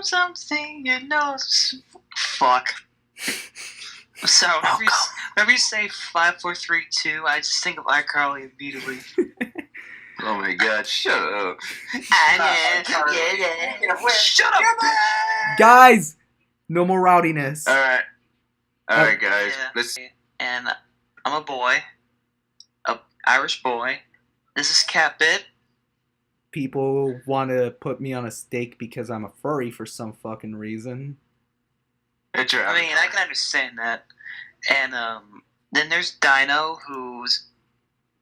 something you know. Fuck. So whenever you say 5, 4, 3, 2, I just think of iCarly immediately. Oh my god, shut up. Shut up, Guys, no more rowdiness. Alright, guys. Yeah. And I'm a boy. A Irish boy. This is CatBit. People want to put me on a stake because I'm a furry for some fucking reason. I mean, I can understand that. And then there's Dino, who's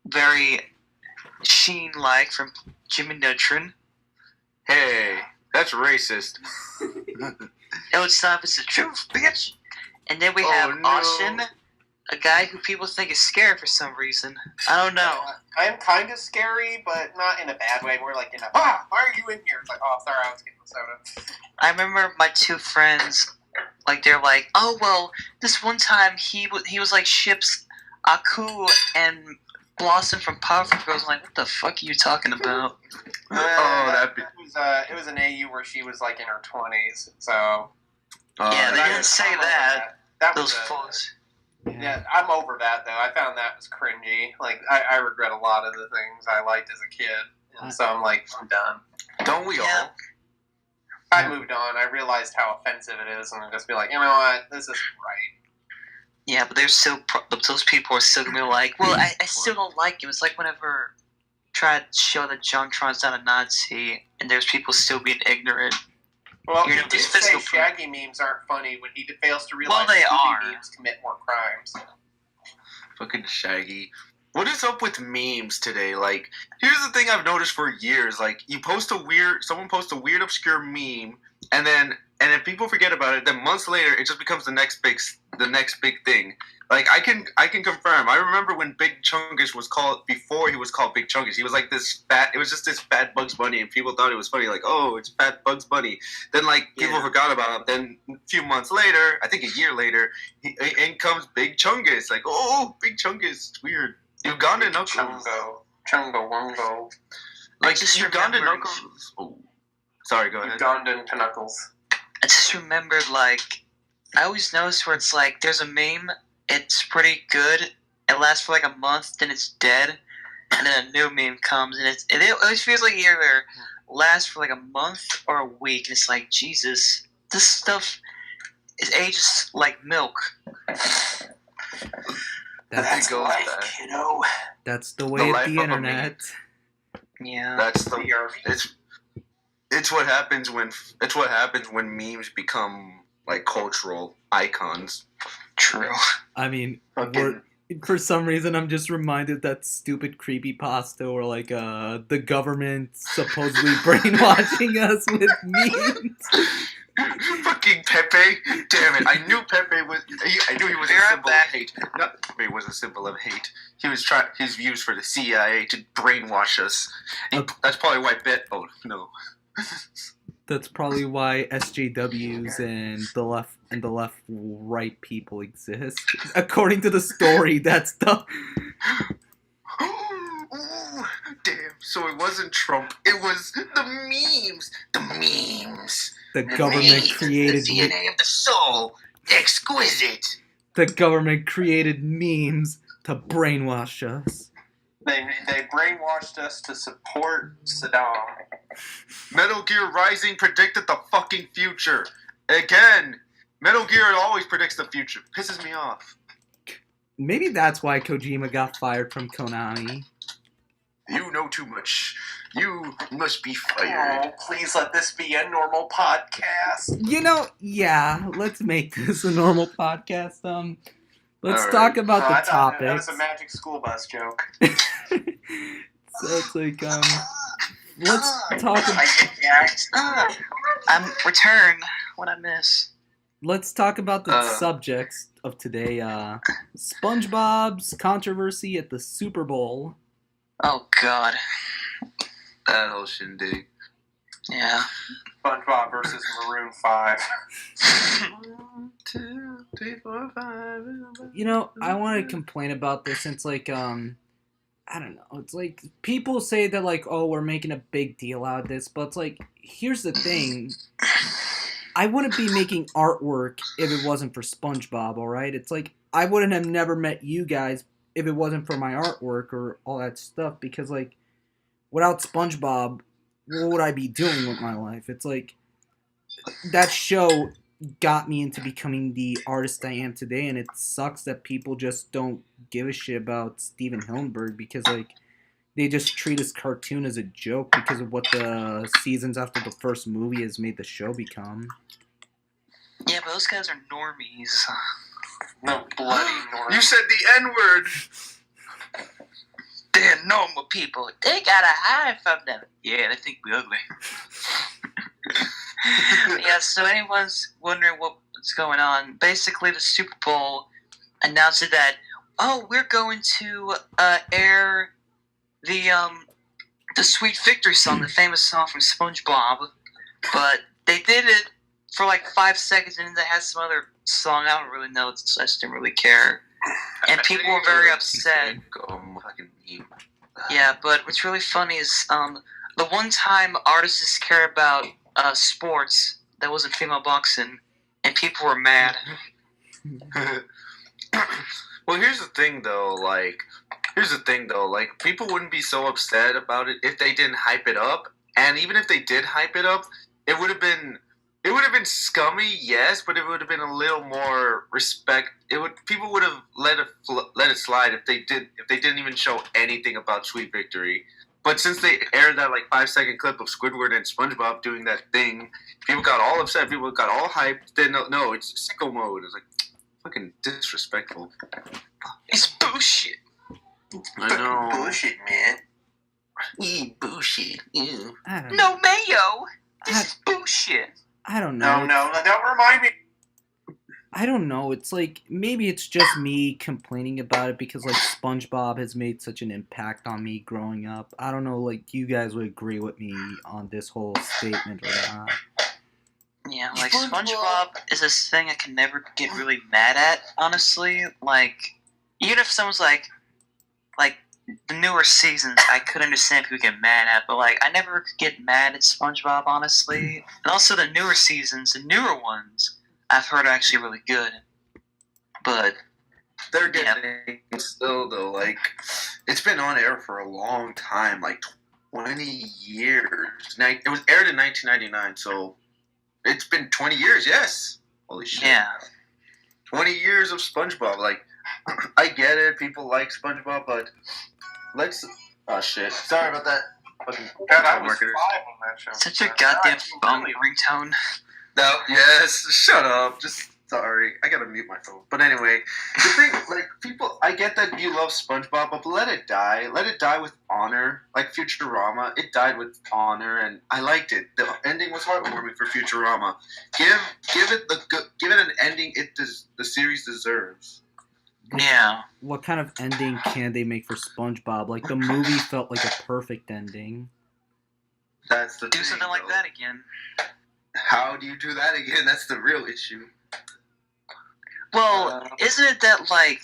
very Sheen-like from Jimmy Neutron. Hey, that's racist. No, it's not. It's the truth, bitch. And then we have Austin, a guy who people think is scary for some reason. I don't know. I'm kind of scary, but not in a bad way. More like why are you in here? It's like, oh, sorry, I was getting soda. I remember my two friends, like, they're like, oh, well, this one time he was like ships Aku and Blossom from Powerpuff Girls. I'm like, what the fuck are you talking about? It was an AU where she was like in her 20s, so... yeah, they didn't say that. Those fools. Yeah, I'm over that, though. I found that was cringy. Like, I regret a lot of the things I liked as a kid. And so I'm like, I'm done. Don't we all? I moved on. I realized how offensive it is, and I'm just be like, you know what? This isn't right. Yeah, but those people are still going to be like, well, I still don't like him. It's like whenever I try to show that JonTron's not a Nazi, and there's people still being ignorant. Well, he did say Shaggy memes aren't funny when he fails to realize memes commit more crimes. Fucking Shaggy. What is up with memes today? Like, here's the thing I've noticed for years. Like, someone posts a weird, obscure meme, and then people forget about it. Then months later, it just becomes the next big thing. Like, I can confirm. I remember when Big Chungus was called, before he was called Big Chungus, he was like this fat, it was just this fat Bugs Bunny, and people thought it was funny, like, oh, it's fat Bugs Bunny. Then, like, people forgot about him. Then a few months later, I think a year later, in comes Big Chungus. Like, oh, Big Chungus, it's weird. Ugandan Knuckles. Chungo Wongo. Like, Ugandan Knuckles. Oh, sorry, go ahead. Ugandan Knuckles. I just remembered, like, I always notice where it's like, there's a meme, it's pretty good, it lasts for like a month, then it's dead, and then a new meme comes, and it always feels like it either lasts for like a month or a week, and it's like, Jesus, this stuff is ages like milk. That's life, kiddo. That's the way of the internet. Yeah. That's it's what happens when memes become like cultural icons. True. I mean, for some reason, I'm just reminded that stupid creepypasta or like the government supposedly brainwashing us with memes. Fucking Pepe! Damn it! I knew Pepe was. I knew he was a symbol of hate. Not Pepe was a symbol of hate. He was his views for the CIA to brainwash us. That's probably why Oh no. That's probably why SJWs and the left right people exist. According to the story, that's the. Damn! So it wasn't Trump. It was the memes. The memes. The government created the DNA of the soul. Exquisite. The government created memes to brainwash us. They brainwashed us to support Saddam. Metal Gear Rising predicted the fucking future. Again, Metal Gear always predicts the future. Pisses me off. Maybe that's why Kojima got fired from Konami. You know too much. You must be fired. Oh, please let this be a normal podcast. You know, yeah, let's make this a normal podcast. Let's talk about the topics. That was a Magic School Bus joke. So it's like, let's talk about... I'm return what I miss. Let's talk about the subjects of today. SpongeBob's controversy at the Super Bowl. Oh, God. That whole shindig. Yeah. SpongeBob versus Maroon 5. 1, 2, 3, 4, 5. You know, I want to complain about this since, like, I don't know. It's like, people say that, like, oh, we're making a big deal out of this. But it's like, here's the thing. I wouldn't be making artwork if it wasn't for SpongeBob, alright? It's like, I wouldn't have never met you guys if it wasn't for my artwork or all that stuff, because, like, without SpongeBob, what would I be doing with my life? It's like, that show got me into becoming the artist I am today, and it sucks that people just don't give a shit about Steven Hillenburg, because, like, they just treat his cartoon as a joke because of what the seasons after the first movie has made the show become. Yeah, but those guys are normies. No bloody normies. You said the N-word. They're normal people. They gotta hide from them. Yeah, they think we're ugly. Yeah, so anyone's wondering what's going on, basically the Super Bowl announced that, we're going to air the Sweet Victory song, the famous song from SpongeBob, but they did it for like 5 seconds and then they had some other song, I don't really know, so I just didn't really care. And people were very upset. Yeah, but what's really funny is the one time artists care about sports that wasn't female boxing, and people were mad. Well, here's the thing though, like, people wouldn't be so upset about it if they didn't hype it up, and even if they did hype it up, it would have been scummy, yes, but it would have been a little more respect. People would have let it slide if they didn't even show anything about Sweet Victory. But since they aired that like 5-second clip of Squidward and SpongeBob doing that thing, people got all upset. People got all hyped. Then no, it's sicko mode. It's like fucking disrespectful. It's bullshit. I know. Bullshit, man. Bullshit. Ew. I don't know. No mayo. This is bullshit. I don't know. No, don't remind me. I don't know. It's like, maybe it's just me complaining about it because, like, SpongeBob has made such an impact on me growing up. I don't know, like, you guys would agree with me on this whole statement or not. Yeah, like, SpongeBob is this thing I can never get really mad at, honestly. Like, even if someone's like, the newer seasons, I could understand people get mad at, but, like, I never could get mad at SpongeBob, honestly. And also the newer seasons, the newer ones, I've heard are actually really good. But they're getting still though, like, it's been on air for a long time, like 20 years. Now, it was aired in 1999, so it's been 20 years, yes. Holy shit. yeah. 20 years of SpongeBob. Like, I get it, people like SpongeBob, but let's... Oh, shit. Sorry about that. Fucking God, I was 5 marketers. on that show. Such a goddamn phony ringtone. No, yes, shut up. Just, sorry. I gotta mute my phone. But anyway, the thing, like, people, I get that you love SpongeBob, but let it die. Let it die with honor. Like Futurama, it died with honor, and I liked it. The ending was heartwarming for Futurama. Give it an ending the series deserves. Yeah. What kind of ending can they make for SpongeBob? Like, the movie felt like a perfect ending. That's the Do thing, something like though. that again. How do you do that again? That's the real issue. Well, isn't it that, like,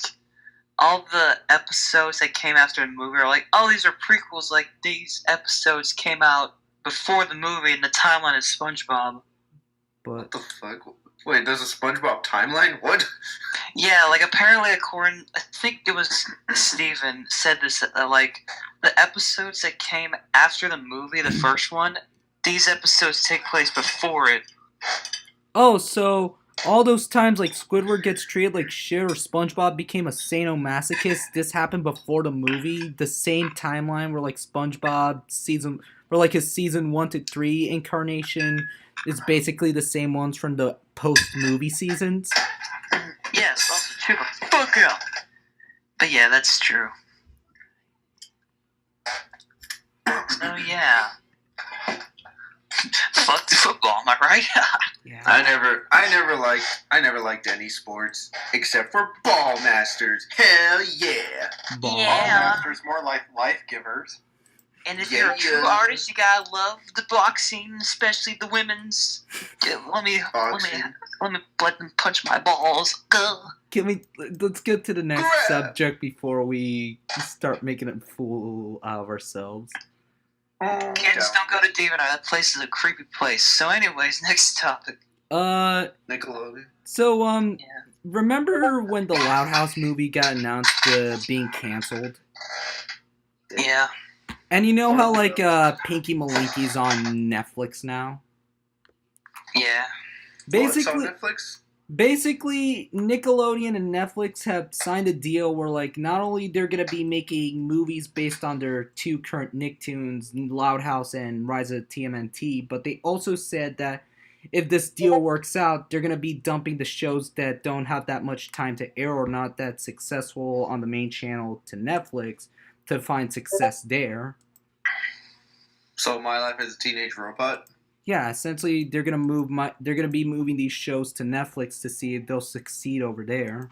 all the episodes that came after the movie are like, oh, these are prequels, like, these episodes came out before the movie and the timeline is SpongeBob. But What the fuck? Wait, there's a SpongeBob timeline? What? Yeah, like, apparently, according, I think it was Steven said this, that, like, the episodes that came after the movie, the first one, these episodes take place before it. oh, so all those times, like, Squidward gets treated like shit or SpongeBob became a sadomasochist, this happened before the movie? The same timeline where, like, SpongeBob where, like, his season 1 to 3 incarnation is basically the same ones from the post-movie seasons? Yes, also shut the fuck up. But yeah, that's true. So yeah. Fuck the football, am I right? Yeah. I never liked any sports except for Ball Masters. Hell yeah! Ball. Yeah. Masters more like life givers. And if Yeah, you're a true yeah. artist, you gotta love the boxing, especially the women's. Yeah, let me let them punch my balls. Ugh. Let's get to the next Grab. subject before we start making a fool out of ourselves. Kids, don't go to Dino. That place is a creepy place. So anyways, next topic. Nickelodeon. So Yeah. remember when the Loud House movie got announced being canceled? Yeah. And you know how like Pinky Maliki's on Netflix now? Yeah. What's on Netflix? Basically, Nickelodeon and Netflix have signed a deal where, like, not only they're gonna be making movies based on their two current Nicktoons, Loud House and Rise of TMNT, but they also said that if this deal works out, they're gonna be dumping the shows that don't have that much time to air or not that successful on the main channel to Netflix to find success there. So My Life as a Teenage Robot. Yeah, essentially they're gonna be moving these shows to Netflix to see if they'll succeed over there.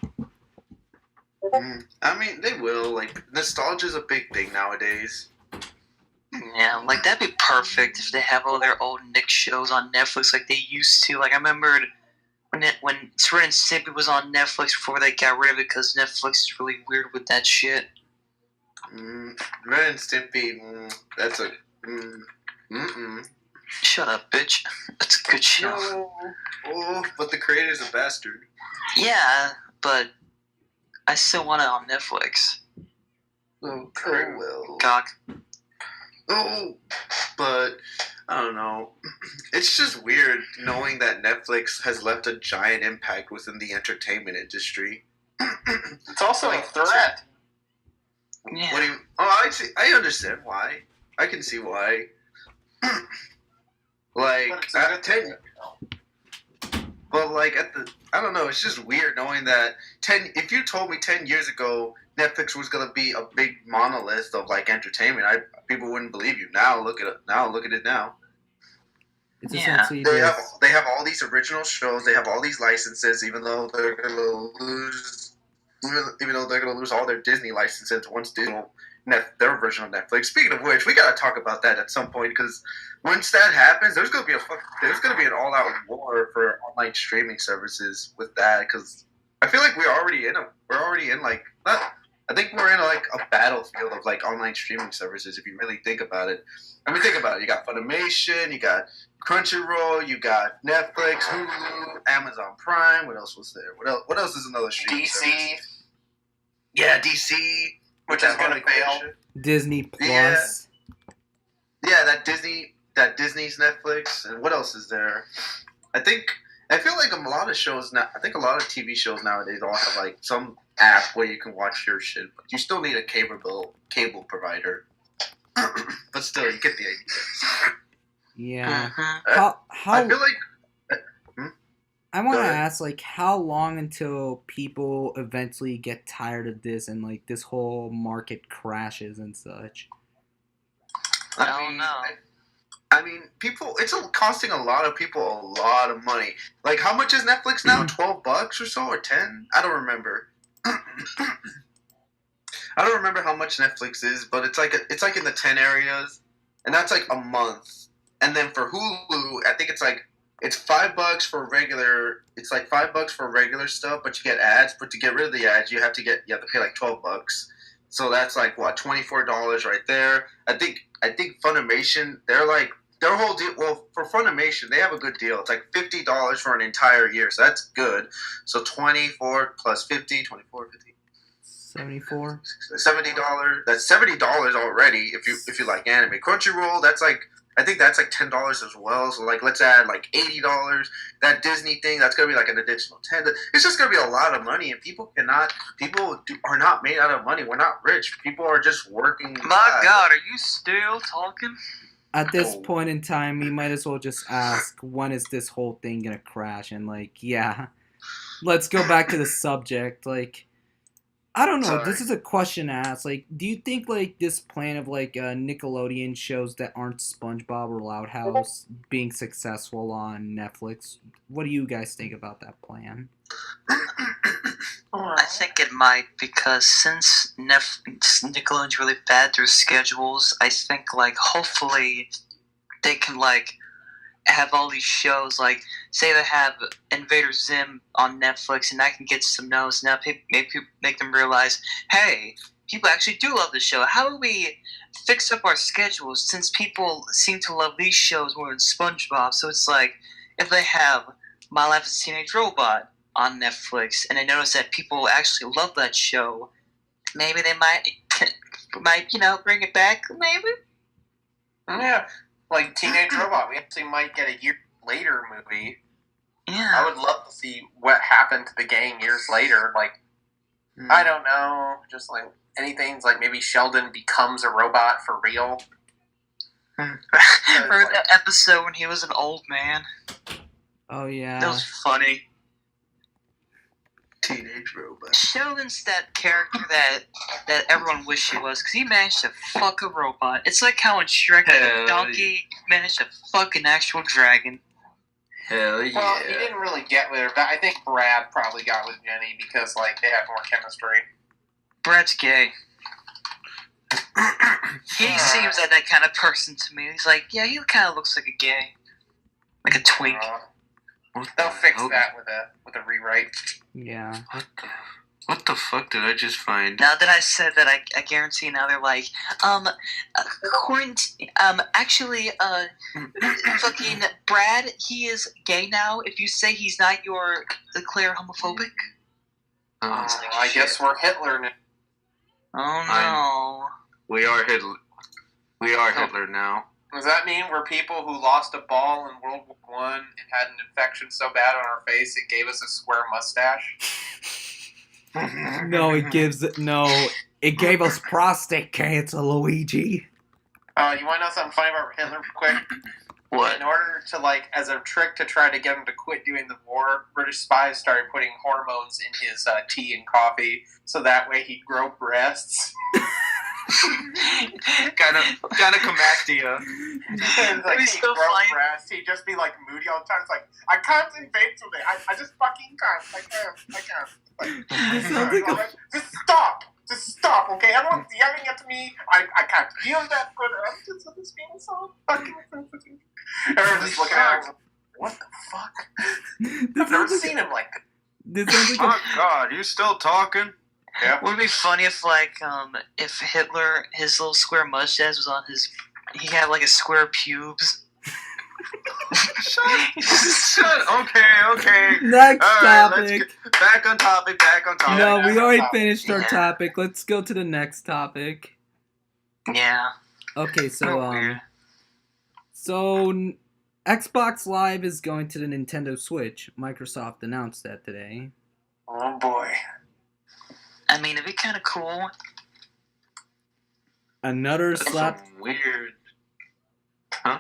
I mean, they will. Like, nostalgia is a big thing nowadays. Yeah, like that'd be perfect if they have all their old Nick shows on Netflix like they used to. Like I remembered when Ren and Stimpy was on Netflix before they got rid of it because Netflix is really weird with that shit. Ren and Stimpy, that's a... Shut up, bitch. That's a good show. No. Oh, but the creator's a bastard. Yeah, but I still want it on Netflix. Oh, well. Cock. Oh, but I don't know. It's just weird knowing that Netflix has left a giant impact within the entertainment industry. It's also like, a threat. Yeah. What do you? Oh, I understand why. I can see why. Like at 10, but like at the, I don't know. It's just weird knowing that 10. If you told me 10 years ago Netflix was gonna be a big monolith of like entertainment, people wouldn't believe you. Now look at it. Now. It's essentially they have all these original shows. They have all these licenses, even though they're gonna lose all their Disney licenses once Disney their version of Netflix. Speaking of which, we gotta talk about that at some point because once that happens, there's gonna be an all-out war for online streaming services with that. Because I feel like we're already in like I think we're in like a battlefield of like online streaming services. If you really think about it, think about it. You got Funimation, you got Crunchyroll, you got Netflix, Hulu, Amazon Prime. What else was there? What else is another streaming service? Yeah, DC. Which is going to fail. Disney Plus. Yeah, that Disney's Netflix. And what else is there? I feel like a lot of shows now. I think a lot of TV shows nowadays all have like some app where you can watch your shit, but you still need a cable provider. But still, you get the idea. Yeah. Mm-hmm. I feel like. I want to ask, like, how long until people eventually get tired of this and, like, this whole market crashes and such? I don't know. I mean, it's costing a lot of people a lot of money. Like, how much is Netflix now? $12 or so, or 10? I don't remember. I don't remember how much Netflix is, but it's like in the 10 areas, and that's like a month. And then for Hulu, I think it's $5 for regular. It's like $5 for regular stuff, but you get ads. But to get rid of the ads, you have to pay like $12. So that's like what, $24 right there. I think Funimation, their whole deal. Well, for Funimation, they have a good deal. It's like $50 for an entire year, so that's good. So 24 plus 50, 24, 50. $74. $70. That's $70 already if you like anime. Crunchyroll, I think that's like $10 as well. So like, let's add like $80. That Disney thing, that's gonna be like an additional $10. It's just gonna be a lot of money, and people are not made out of money. We're not rich. People are just working. My God, are you still talking? At this point in time, we might as well just ask, when is this whole thing gonna crash? And like, yeah, let's go back to the subject. Like, I don't know. Sorry. This is a question to ask. Like, do you think like this plan of like Nickelodeon shows that aren't SpongeBob or Loud House being successful on Netflix? What do you guys think about that plan? I think it might, because since Nickelodeon's really bad through schedules, I think like hopefully they can like have all these shows, like say they have Invader Zim on Netflix, and I can get some notes now. Make them realize, hey, people actually do love the show. How do we fix up our schedules since people seem to love these shows more than SpongeBob? So it's like if they have My Life as a Teenage Robot on Netflix, and I noticed that people actually love that show. Maybe they might bring it back. Maybe. Yeah, like Teenage Robot. We actually might get a year later movie. Yeah. I would love to see what happened to the gang years later. Like, I don't know, just like anything's like maybe Sheldon becomes a robot for real. Or that episode when he was an old man. Oh yeah. That was funny. Teenage Robot. Sheldon's that character that everyone wished he was, because he managed to fuck a robot. It's like how in Shrek the donkey managed to fuck an actual dragon. Hell yeah. Well, he didn't really get with her. I think Brad probably got with Jenny because like they had more chemistry. Brad's gay. He seems like that kind of person to me. He's like, yeah, he kind of looks like a gay, like a twink. They'll fix that with a rewrite. Yeah. What the fuck did I just find? Now that I said that, I guarantee now they're like, actually, fucking Brad, he is gay now. If you say he's not, you're declare homophobic. I guess we're Hitler now. Oh no. We are Hitler. We are Hitler now. Does that mean we're people who lost a ball in World War I and had an infection so bad on our face it gave us a square mustache? No, it gave us prostate cancer, Luigi. You want to know something funny about Hitler real quick? What? In order to, like, as a trick to try to get him to quit doing the war, British spies started putting hormones in his tea and coffee, so that way he'd grow breasts. kind of come back to you. Like, he'd grow breasts, he'd just be, like, moody all the time. It's like, I can't invade today. I just fucking can't. I can't. Like, Just stop, okay? Everyone's yelling at me. I can't feel that good. I'm just being so fucking sensitive. Everyone's just looking at him. What the fuck? I've never seen him like that. Oh God, you still talking? Yeah. Would it be funny if, like, if Hitler, his little square mustache was on his, he had, like, a square pubes. Shut. Okay. Next All right, topic. Back on topic. No, we already finished our topic. Let's go to the next topic. Yeah. Okay, so Xbox Live is going to the Nintendo Switch. Microsoft announced that today. Oh boy. I mean, it'd be kind of cool. Another slap. Weird. Huh?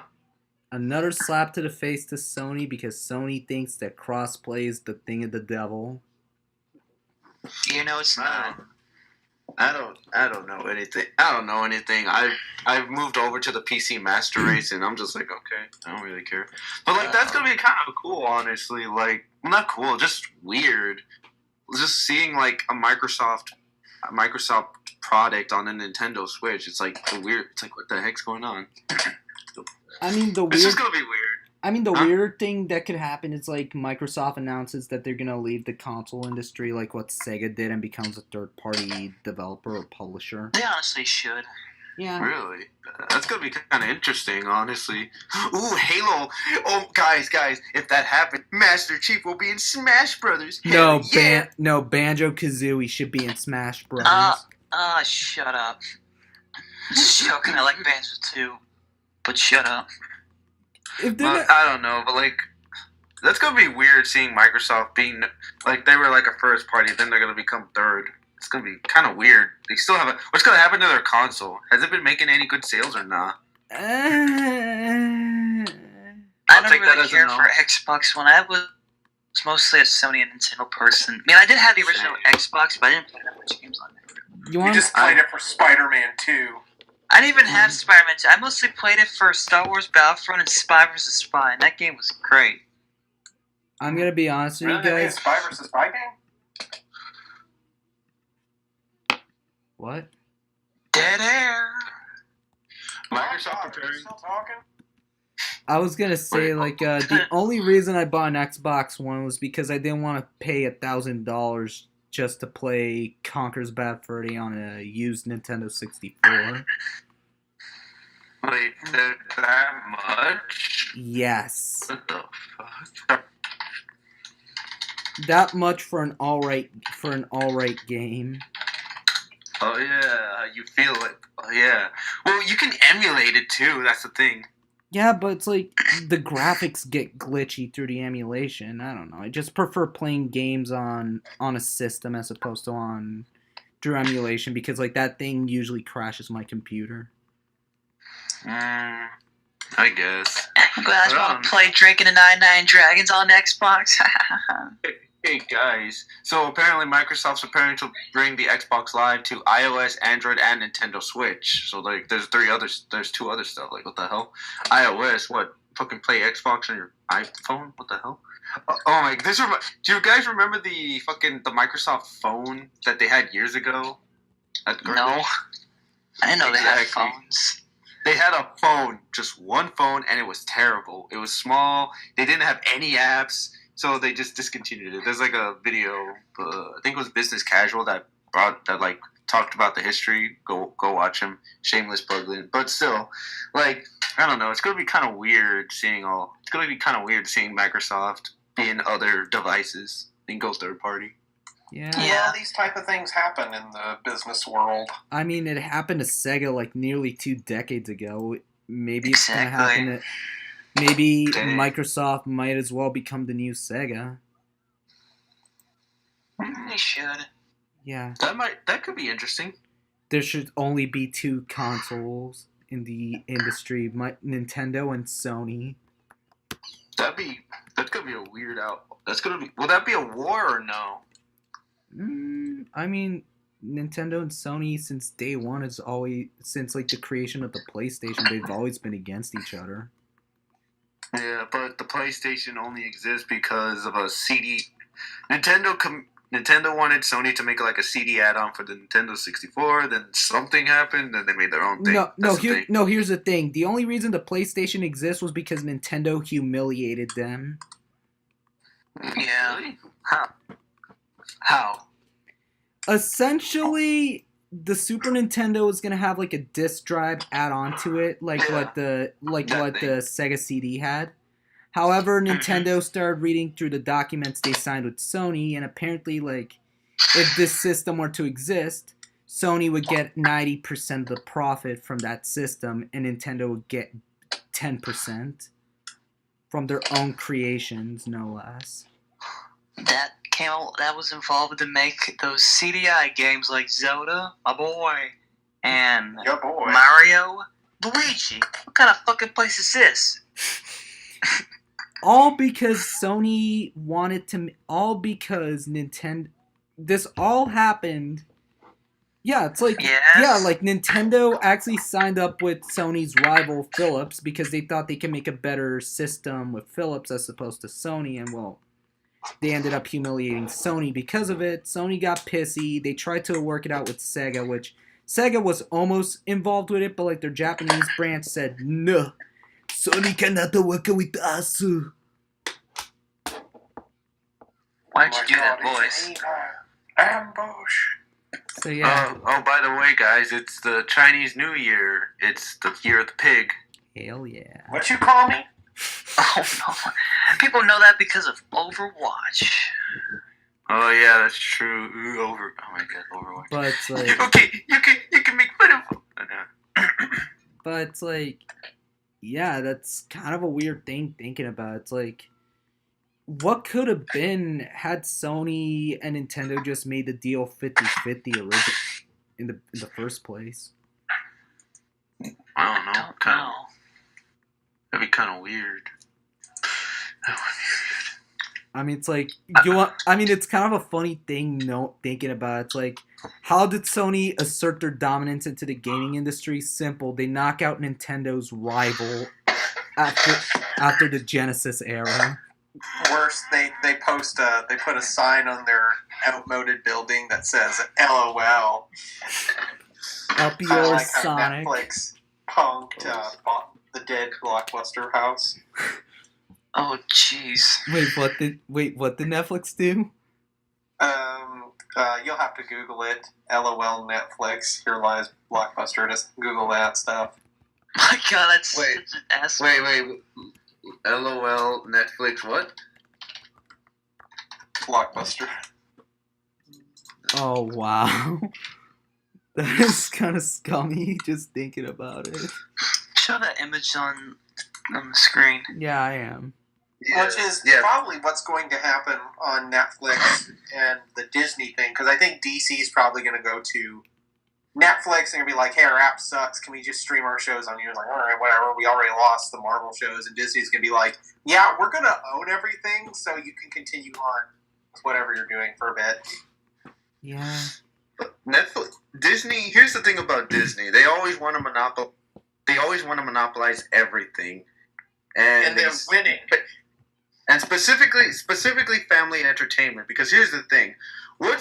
Another slap to the face to Sony because Sony thinks that crossplay is the thing of the devil. You know it's not. I don't know anything. I don't know anything. I've moved over to the PC Master Race and I'm just like, okay, I don't really care. But like that's gonna be kind of cool, honestly. Like, well, not cool, just weird. Just seeing like a Microsoft product on a Nintendo Switch. It's like weird. It's like, what the heck's going on? I mean, It's just gonna be weird. I mean, the weird thing that could happen is, like, Microsoft announces that they're going to leave the console industry like what Sega did and becomes a third-party developer or publisher. They honestly should. Yeah. Really? That's going to be kind of interesting, honestly. Ooh, Halo. Oh, guys, if that happened, Master Chief will be in Smash Brothers. No, yeah. Banjo-Kazooie should be in Smash Brothers. Shut up. Just joking, I like Banjo too. But shut up. I don't know, but like, that's gonna be weird seeing Microsoft being like they were like a first party, then they're gonna become third. It's gonna be kind of weird. They still have what's gonna happen to their console? Has it been making any good sales or not? I don't really care for Xbox One. I was mostly a Sony and Nintendo person. I mean, I did have the original Xbox, but I didn't play that much games on it. You just played it for Spider-Man 2. I didn't even have Spider-Man 2. I mostly played it for Star Wars Battlefront and Spy vs. Spy, and that game was great. I'm going to be honest with you guys. Spy vs. Spy game? What? Dead air. Microsoft still talking? I was going to say, like, the only reason I bought an Xbox One was because I didn't want to pay $1,000 just to play Conker's Bad Fur Day on a used Nintendo 64. Wait, that much? Yes. What the fuck? that much for an all right game. Oh yeah, you feel it. Oh yeah. Well, you can emulate it too. That's the thing. Yeah, but it's like the graphics get glitchy through the emulation. I don't know. I just prefer playing games on a system as opposed to on through emulation because like that thing usually crashes my computer. I guess. You guys want to play Drinking the 99 Dragons on Xbox? Hey guys, so apparently Microsoft's preparing to bring the Xbox Live to iOS, Android, and Nintendo Switch. So like, there's two other stuff. Like, what the hell? iOS, what? Fucking play Xbox on your iPhone? What the hell? Oh my! Do you guys remember the Microsoft phone that they had years ago? No, I didn't know they had phones. They had a phone, just one phone, and it was terrible. It was small. They didn't have any apps. So they just discontinued it. There's like a video, I think it was Business Casual that talked about the history. Go watch him. Shameless plug-in. But still, like, I don't know. It's gonna be kind of weird seeing Microsoft be in other devices and go third party. Yeah, these type of things happen in the business world. I mean, it happened to Sega like nearly 2 decades ago. Maybe it's gonna happen to. Maybe Microsoft might as well become the new Sega. They should. Yeah. That could be interesting. There should only be 2 consoles in the industry, Nintendo and Sony. That's gonna be a weird out. Will that be a war or no? I mean, Nintendo and Sony since day one since like the creation of the PlayStation, they've always been against each other. Yeah, but the PlayStation only exists because of a CD. Nintendo wanted Sony to make like a CD add-on for the Nintendo 64. Then something happened, and they made their own thing. Here's the thing. The only reason the PlayStation exists was because Nintendo humiliated them. Yeah. Really? How? Essentially, the Super Nintendo is gonna have like a disc drive add on to it, what the Sega CD had. However, Nintendo started reading through the documents they signed with Sony, and apparently, like, if this system were to exist, Sony would get 90% of the profit from that system, and Nintendo would get 10% from their own creations, no less. That was involved to make those CDI games like Zelda, my boy, and Mario. Luigi, what kind of fucking place is this? All because Sony wanted to. All because Nintendo. This all happened. Yeah, it's like like Nintendo actually signed up with Sony's rival Philips because they thought they could make a better system with Philips as opposed to Sony, and well, they ended up humiliating Sony because of it. Sony got pissy. They tried to work it out with Sega, which Sega was almost involved with it, but like their Japanese branch said, no, Sony cannot work with us. Why'd you do that voice? Ambush. So yeah. Oh, by the way, guys, it's the Chinese New Year. It's the year of the pig. Hell yeah. What you call me? Oh no! People know that because of Overwatch. Oh yeah, that's true. Oh my god, Overwatch. But it's like, okay, you can make fun of. But it's like, yeah, that's kind of a weird thing thinking about. It's like, what could have been had Sony and Nintendo just made the deal 50-50 originally in the first place? I don't know. That'd be kind of weird. I mean, it's like it's kind of a funny thing. Thinking about it. It's like, how did Sony assert their dominance into the gaming industry? Simple. They knock out Nintendo's rival after the Genesis era. Worse, they put a sign on their outmoded building that says LOL. Up yours, Sonic. Netflix punked the dead Blockbuster house. Oh jeez. Wait, what did Netflix do? You'll have to Google it. LOL Netflix. Here lies Blockbuster. Just Google that stuff. My God, that's such an asshole. Wait. LOL Netflix what? Blockbuster. Oh wow, that is kind of scummy just thinking about it. Show that image on the screen. Yeah, I am. Which is probably what's going to happen on Netflix and the Disney thing, because I think DC is probably going to go to Netflix and going to be like, hey, our app sucks, can we just stream our shows on yours? Like, all right, whatever, we already lost the Marvel shows, and Disney's going to be like, yeah, we're going to own everything, so you can continue on with whatever you're doing for a bit. Yeah. Netflix, Disney. Here's the thing about Disney: they always want to monopolize everything, and they're winning. And specifically family entertainment. Because here's the thing: what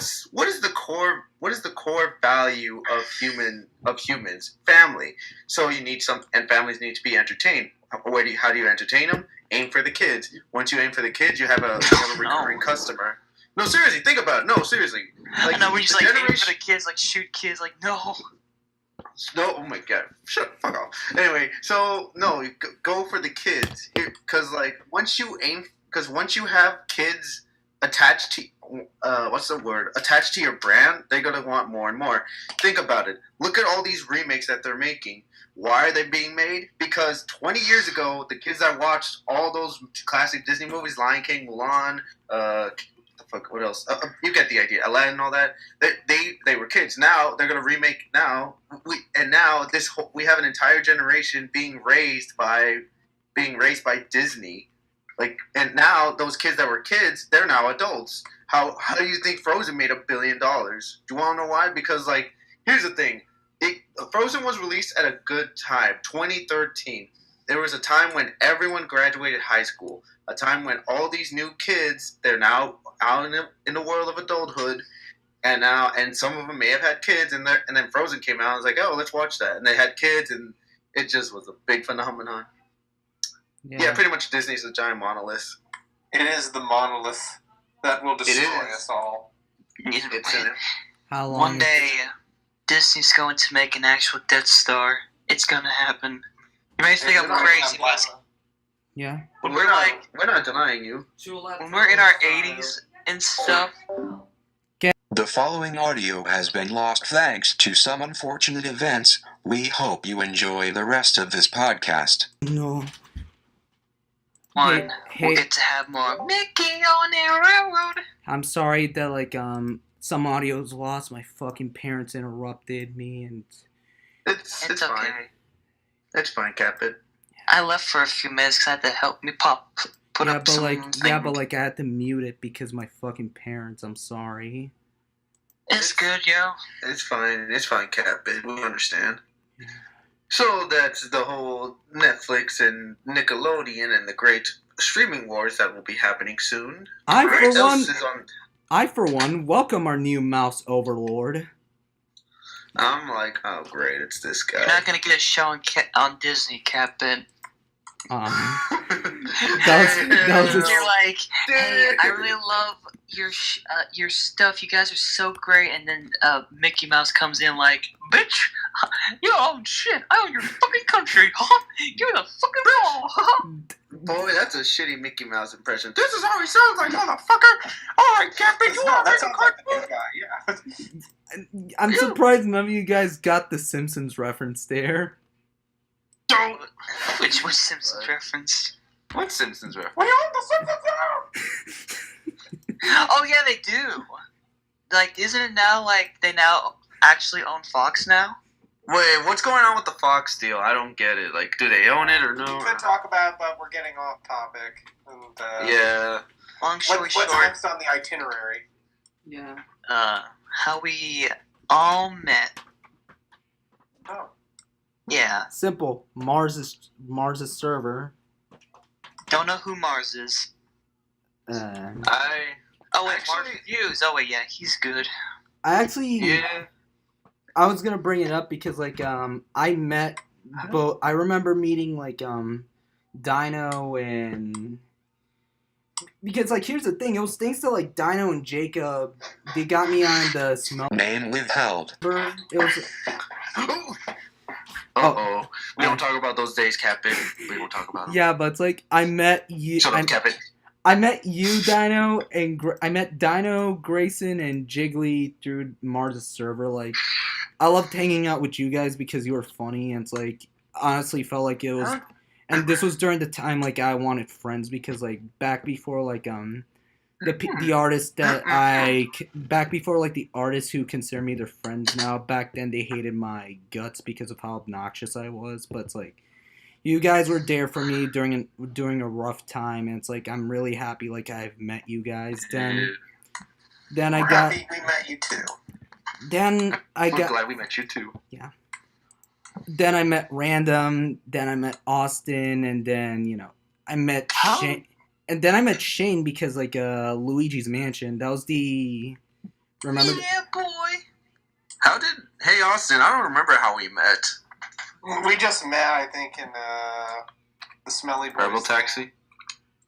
is the core value of humans? Family. So you need and families need to be entertained. How do you entertain them? Aim for the kids. Once you aim for the kids, you have a recurring customer. No, seriously, think about it. No, seriously. Like, no, we're just like aiming for the kids, like shoot kids, like no. No, oh my god, fuck off. Anyway, so no, go for the kids, because once you have kids attached to attached to your brand, they're gonna want more and more. Think about it. Look at all these remakes that they're making. Why are they being made? Because 20 years ago, the kids that watched all those classic Disney movies, Lion King, Mulan, what else? You get the idea. Aladdin and all that. They were kids. Now they're gonna remake. Now we have an entire generation being raised by Disney. And now those kids that were kids, they're now adults. How do you think Frozen made $1 billion? Do you want to know why? Because here's the thing. Frozen was released at a good time, 2013. There was a time when everyone graduated high school. A time when all these new kids, they're now out in the world of adulthood, and some of them may have had kids, and then Frozen came out. I was like, oh, let's watch that, and they had kids, and it just was a big phenomenon. Yeah, pretty much Disney's a giant monolith. It is the monolith that will destroy us all. How long? One day, Disney's going to make an actual Death Star. It's gonna happen. You may think I'm crazy, but yeah. When we're not denying you. When we're in our 80s and stuff. The following audio has been lost thanks to some unfortunate events. We hope you enjoy the rest of this podcast. No. We'll get to have more Mickey on the railroad. I'm sorry that some audio's lost. My fucking parents interrupted me, and it's okay. Fine. It's fine, CatBit. I left for a few minutes because I had to help me put up some things. I had to mute it because my fucking parents. I'm sorry. It's good, yo. It's fine, CatBit. We understand. So that's the whole Netflix and Nickelodeon and the great streaming wars that will be happening soon. I for one welcome our new mouse overlord. I'm like, oh great, it's this guy. You're not gonna get a show on Disney, CatBit. That was just... You're like, hey, I really love your stuff. You guys are so great. And then Mickey Mouse comes in like, bitch, you own shit. I own your fucking country. Huh? You're the fucking ball. Boy, that's a shitty Mickey Mouse impression. This is how he sounds like, motherfucker. All right, CatBit, you want to make a cartoon? Yeah. I'm surprised none of you guys got the Simpsons reference there. Don't. Which was Simpsons reference? What Simpsons reference? We own the Simpsons now! Oh yeah, they do. Isn't it now they now actually own Fox now? Wait, what's going on with the Fox deal? I don't get it. Do they own it or no? We could talk about it, but we're getting off topic. And, yeah. Long story short. What's next on the itinerary? Yeah. How we all met. Oh. Yeah. Simple. Mars's server. Don't know who Mars is. Mars Reviews. Oh wait, yeah, he's good. I actually. Yeah. I was gonna bring it up because I met both. I remember meeting Dino and because here's the thing. It was thanks to Dino and Jacob. They got me on the smell. Name withheld. It was. Uh-oh. We don't talk about those days, CatBit. We don't talk about them. Yeah, but it's I met you. Shut up, CatBit. I met you, Dino, and I met Dino, Grayson, and Jiggly through Mars' server. Like, I loved hanging out with you guys because you were funny, and it's like honestly felt like it was. And this was during the time like I wanted friends because like back before like the artist that back before like the artists who consider me their friends now, back then they hated my guts because of how obnoxious I was. But it's like you guys were there for me during a rough time, and it's like I'm really happy like I've met you guys. Then I got. Happy we met you too. Then We're glad we met you too. Yeah. Then I met Random. Then I met Austin, and then I met Shane. And then I met Shane because like Luigi's Mansion. That was the remember. Yeah, boy. Hey Austin? I don't remember how we met. We just met, I think, in the Smelly Boys. Rebel Taxi.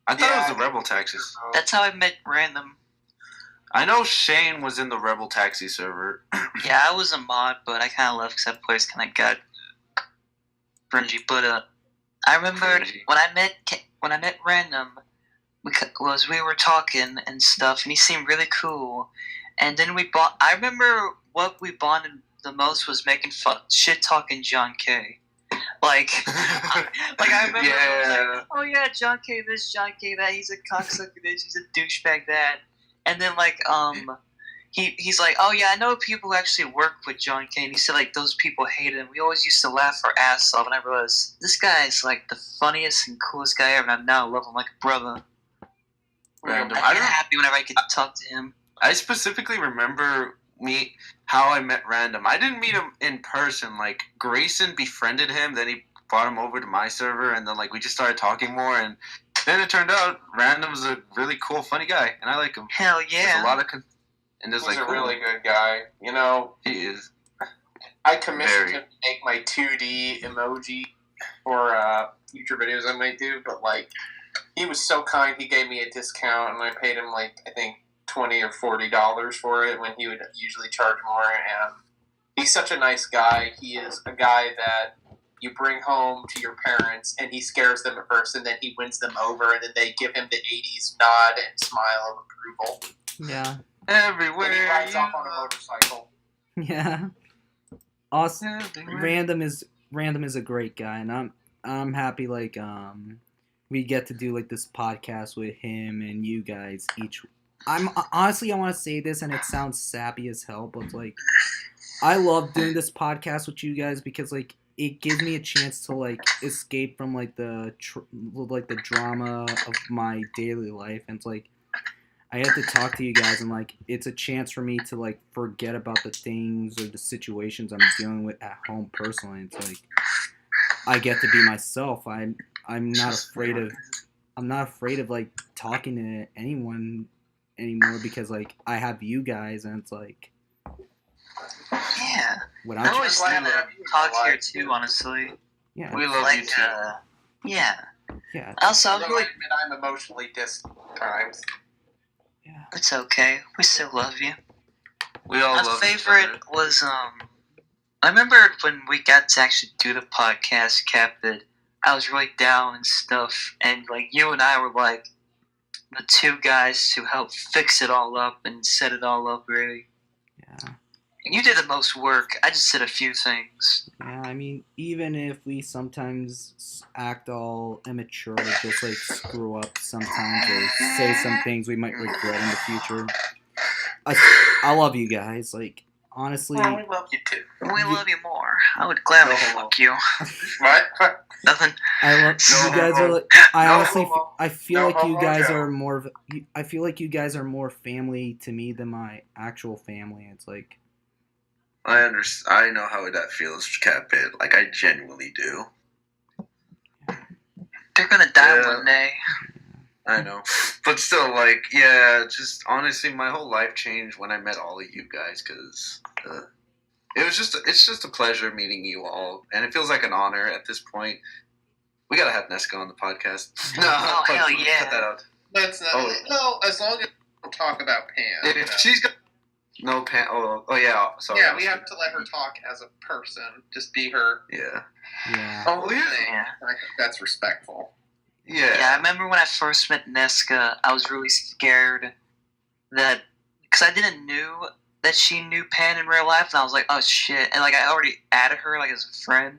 I thought it was the Rebel Taxis. That's how I met Random. I know Shane was in the Rebel Taxi server. Yeah, I was a mod, but I kind of left because that place kind of got cringy. But I remember when I met Random, we were talking and stuff, and he seemed really cool. And then I remember what we bonded the most was making shit talking John K. Like I remember, like, oh yeah, John K. This, John K. That. He's a cocksucker. This, he's a douchebag. That. And then like he's like, oh yeah, I know people who actually work with John K. And he said like those people hated him. We always used to laugh our ass off. And I realized this guy is like the funniest and coolest guy ever. And I now love him like a brother. Random. I get happy whenever I get to talk to him. I specifically remember how I met Random. I didn't meet him in person. Like Grayson befriended him, then he brought him over to my server, and then like we just started talking more. And then it turned out Random's a really cool, funny guy, and I like him. Hell yeah! There's a lot of he's like a really good guy. He is. I commissioned him to make my 2D emoji for future videos I might do, but like he was so kind. He gave me a discount, and I paid him like I think $20 or $40 for it when he would usually charge more. And he's such a nice guy. He is a guy that you bring home to your parents, and he scares them at first, and then he wins them over, and then they give him the 80s nod and smile of approval. Yeah. Everywhere. And he rides off on a motorcycle. Yeah. Austin, Random is a great guy, and I'm happy like we get to do like this podcast with him and you guys each. I want to say this, and it sounds sappy as hell, but like I love doing this podcast with you guys because like it gives me a chance to like escape from like the drama of my daily life, and it's like I have to talk to you guys, and like it's a chance for me to like forget about the things or the situations I'm dealing with at home personally. It's like I get to be myself. I'm not afraid of like talking to anyone anymore because like I have you guys, and it's like yeah. Without I'm always glad to talk here too. Honestly, yeah, we love you too. Yeah. Also, I'm emotionally distant times. Yeah, it's okay. We still love you. We all love you. My favorite was I remember when we got to actually do the podcast, CatBit. I was really down and stuff, and like you and I were like the two guys to help fix it all up and set it all up, really. Yeah. And you did the most work. I just did a few things. Yeah, I mean, even if we sometimes act all immature, just like screw up sometimes or say some things we might regret in the future. I love you guys. Like, honestly. Well, we love you too. We love you more. I would gladly fuck you. What? Nothing. I love you guys are like. I feel like you guys are more of. I feel like you guys are more family to me than my actual family. It's like. I understand. I know how that feels, CatBit. Like I genuinely do. They're gonna die one day. I know, but still, like, yeah. Just honestly, my whole life changed when I met all of you guys because it's just a pleasure meeting you all, and it feels like an honor at this point. We gotta have Nesca on the podcast. No, hell yeah. Cut that out. That's not. No, as long as we don't talk about Pam. If she's got no Pam. Oh yeah. Sorry. Yeah, we have to let her talk as a person. Just be her. Yeah. Yeah. Oh yeah. I think that's respectful. Yeah, I remember when I first met Nesca, I was really scared that, because I didn't knew that she knew Pan in real life, and I was like, oh shit, and like I already added her like as a friend,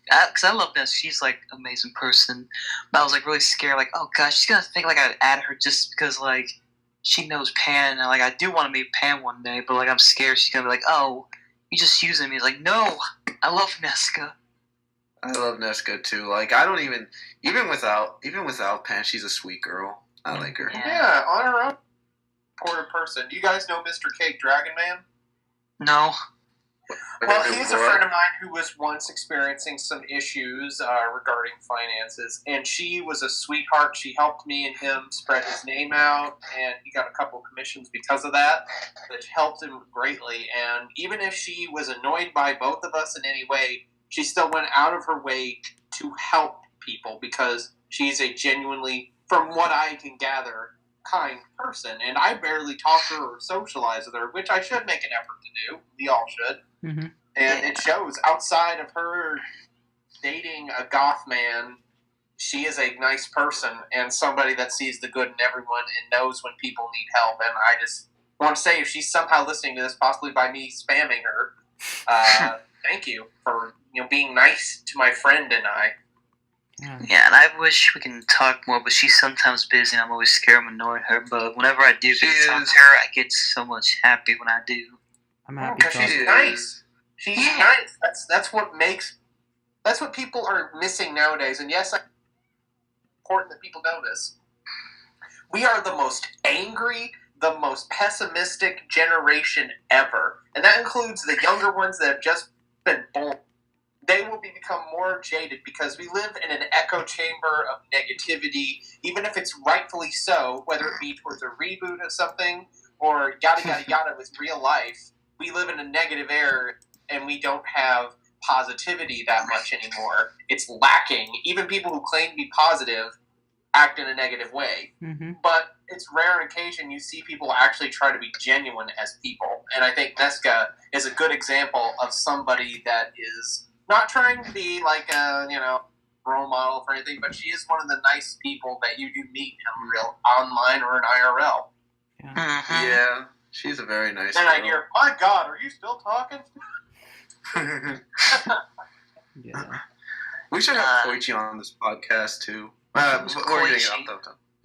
because I love Nesca, she's like an amazing person, but I was like really scared, like, oh gosh, she's gonna think like I added her just because like she knows Pan, and like I do want to meet Pan one day, but like I'm scared she's gonna be like, oh, you just using me. He's like, no, I love Nesca. I love Nesca too. Like I don't even without Pan, she's a sweet girl. I like her. Yeah, on her own. Important person. Do you guys know Mr. Cake Dragon Man? No. Well, he's a friend of mine who was once experiencing some issues regarding finances, and she was a sweetheart. She helped me and him spread his name out, and he got a couple commissions because of that, which helped him greatly. And even if she was annoyed by both of us in any way, she still went out of her way to help people because she's a genuinely, from what I can gather, kind person. And I barely talk to her or socialize with her, which I should make an effort to do. We all should. Mm-hmm. And it shows. Outside of her dating a goth man, she is a nice person and somebody that sees the good in everyone and knows when people need help. And I just want to say, if she's somehow listening to this, possibly by me spamming her, thank you for being nice to my friend and I. Yeah, and I wish we can talk more, but she's sometimes busy and I'm always scared I'm annoying her. But whenever I do get to talk to her, I get so much happy when I do. I'm happy because she's nice. She's nice. That's what people are missing nowadays. And yes, it's important that people know this. We are the most angry, the most pessimistic generation ever. And that includes the younger ones that have just been born. They will become more jaded because we live in an echo chamber of negativity, even if it's rightfully so, whether it be towards a reboot of something or yada, yada, yada with real life. We live in a negative era and we don't have positivity that much anymore. It's lacking. Even people who claim to be positive act in a negative way. Mm-hmm. But it's rare on occasion you see people actually try to be genuine as people. And I think Nesca is a good example of somebody that is not trying to be like a, role model for anything, but she is one of the nice people that you do meet in real online or in IRL. Yeah, she's a very nice Then girl. I hear, my God, are you still talking? Yeah. We should have Koichi on this podcast too. We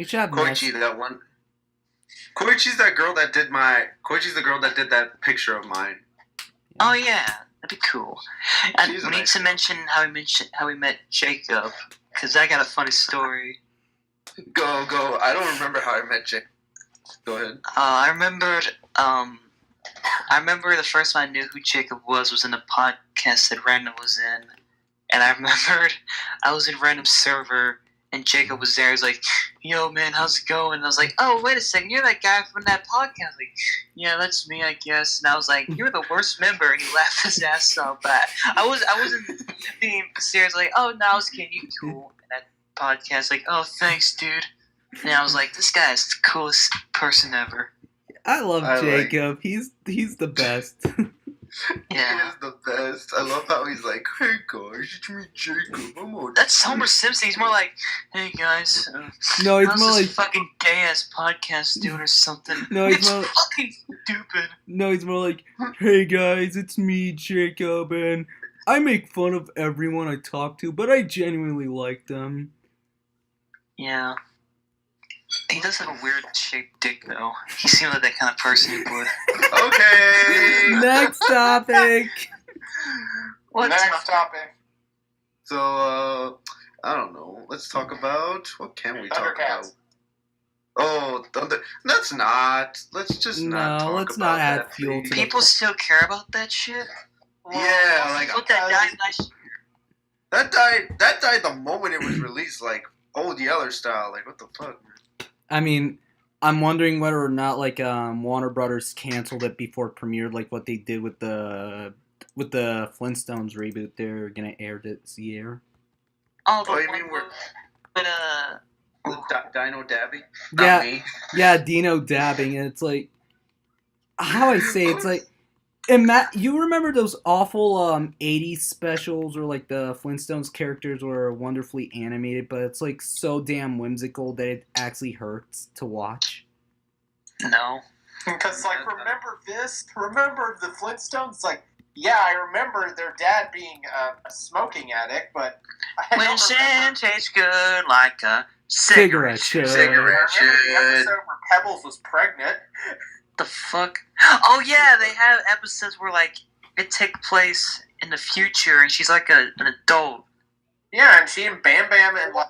should have Koichi, that one. Koichi's the girl that did that picture of mine. Oh yeah, that'd be cool. And She's we a need nice to girl. mention how we met Jacob, because I got a funny story. Go. I don't remember how I met Jake. Go ahead. I remember the first time I knew who Jacob was in a podcast that Random was in, and I remembered I was in Random server and Jacob was there. He's like, "Yo, man, how's it going?" And I was like, "Oh, wait a second, you're that guy from that podcast." Like, "Yeah, that's me, I guess." And I was like, "You're the worst member," and he laughed his ass off. But I wasn't being serious. Like, "Oh, no, I was kidding. You cool." And that podcast, like, "Oh, thanks, dude." And I was like, "This guy is the coolest person ever." I love Jacob. He's the best. Yeah. He is the best. I love how he's like, "Hey guys, it's me, Jacob. That's Homer Simpson. He's more like, "Hey guys, No, he's how's more this like fucking gay ass podcast doing or something?" No, he's it's more- fucking stupid. No, he's more like, "Hey guys, it's me, Jacob, and I make fun of everyone I talk to, but I genuinely like them." Yeah. He does have a weird shaped dick though. He seems like that kind of person who would. Okay. Next topic. Next topic. So, I don't know. Let's talk about, what can we talk about? Thundercats. Oh, Thunder. Let's not. Let's just not talk let's about not add that, fuel to please. the People still care about that shit. Yeah, like What that died last year. that died the moment it was released, like Old Yeller style. Like, what the fuck, man? I mean, I'm wondering whether or not like Warner Brothers canceled it before it premiered, like what they did with the Flintstones reboot. They're gonna air it this year. Oh, Oh, you mean we're Dino dabbing? Not Yeah, me. yeah, Dino dabbing, and it's like how I say it's like And Matt, you remember those awful 80s specials where like the Flintstones characters were wonderfully animated, but it's like so damn whimsical that it actually hurts to watch? No. Because, like, remember the Flintstones? Like, yeah, I remember their dad being a smoking addict, but I When don't sin remember. tastes good like a cigarette should. I remember the episode where Pebbles was pregnant. The fuck? Oh yeah, they have episodes where like it take place in the future and she's like an adult. Yeah, and she and Bam Bam and like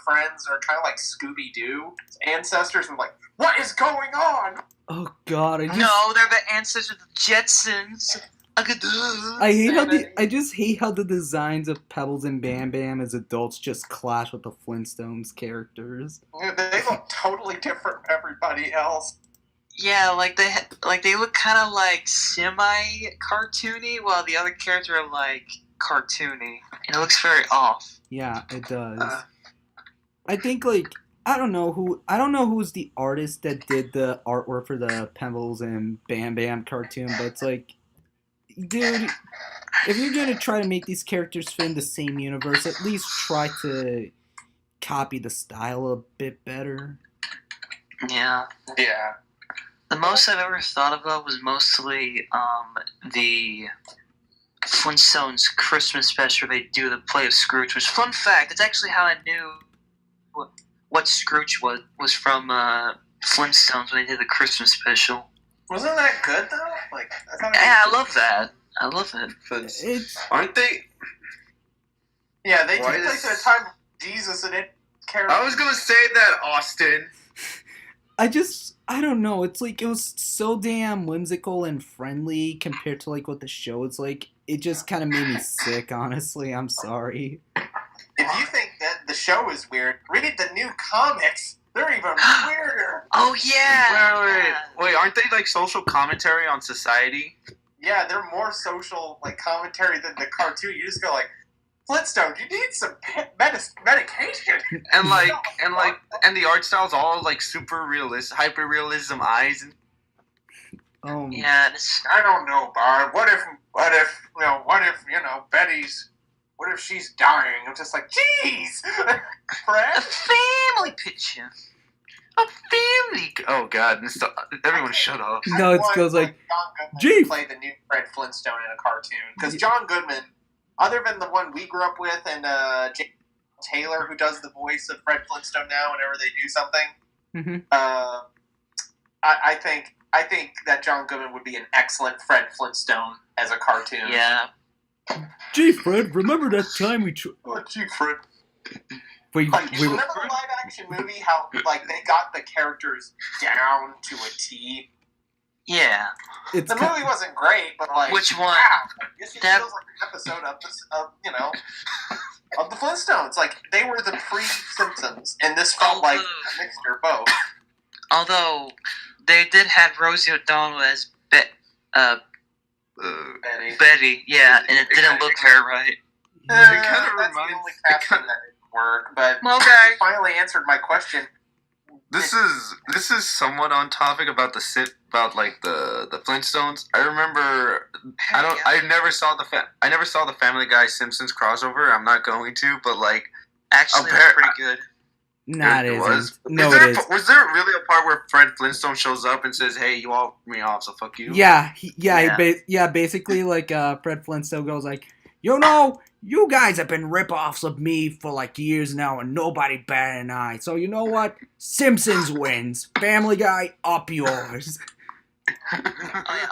friends are kind of like Scooby Doo ancestors, and like, what is going on? Oh god, No, they're the ancestors of the Jetsons. I just hate how the designs of Pebbles and Bam Bam as adults just clash with the Flintstones characters. They look totally different from everybody else. Yeah, they look kind of like semi-cartoony, while the other characters are like cartoony, and it looks very off. Yeah, it does. I think like I don't know who's the artist that did the artwork for the Pebbles and Bam Bam cartoon, but it's like, dude, if you're gonna try to make these characters fit in the same universe, at least try to copy the style a bit better. Yeah. Yeah. The most I've ever thought about was mostly the Flintstones Christmas special they do the play of Scrooge, which, fun fact, it's actually how I knew what Scrooge was from Flintstones when they did the Christmas special. Wasn't that good though? Like, I love that. I love it. Aren't they? Yeah, they take place at a time of Jesus and it. I was gonna say that, Austin. I don't know. It's like it was so damn whimsical and friendly compared to like what the show is like. It just kind of made me sick, honestly. I'm sorry. If you think that the show is weird, read the new comics. They're even weirder. Oh yeah. Wait, aren't they like social commentary on society? Yeah, they're more social like commentary than the cartoon. You just go like, Flintstone, you need some medication. And the art style's all like super realistic, hyper realism eyes. Yeah, I don't know, Barb. What if Betty's, what if she's dying? I'm just like, jeez, Fred. A family picture. A family. Oh God! Everyone, shut up. No, it goes like, John Goodman gee. play the new Fred Flintstone in a cartoon, because John Goodman, other than the one we grew up with, and James Taylor, who does the voice of Fred Flintstone now whenever they do something, I think that John Goodman would be an excellent Fred Flintstone as a cartoon. Yeah. Gee, Fred, remember that time we... Oh, gee, Fred. Remember the live action movie? How like they got the characters down to a T. Yeah. The movie wasn't great, but like, which one? Wow, it feels like an episode of the Flintstones. Like they were the pre-Simpsons, and this felt like a mixture of both. Although they did have Rosie O'Donnell as Betty, yeah, and it didn't look very right. It kind of that's the only casting that didn't work, but okay. You finally answered my question. This is somewhat on topic about the Flintstones. I remember I never saw the Family Guy Simpsons crossover. I'm not going to, but like actually it's pretty good. Nah, it was. No, it is. Was there really a part where Fred Flintstone shows up and says, "Hey, you all me off, so fuck you"? Yeah, basically, like Fred Flintstone goes like, "You know, you guys have been rip-offs of me for like years now, and nobody better than I. So you know what? Simpsons wins. Family Guy, up yours."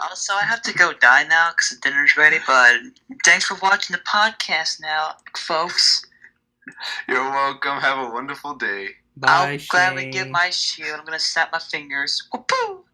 Also, I have to go die now because the dinner's ready. But thanks for watching the podcast, now, folks. You're welcome. Have a wonderful day. Bye, I'll gladly give my shield. I'm gonna snap my fingers. Whoop-poo!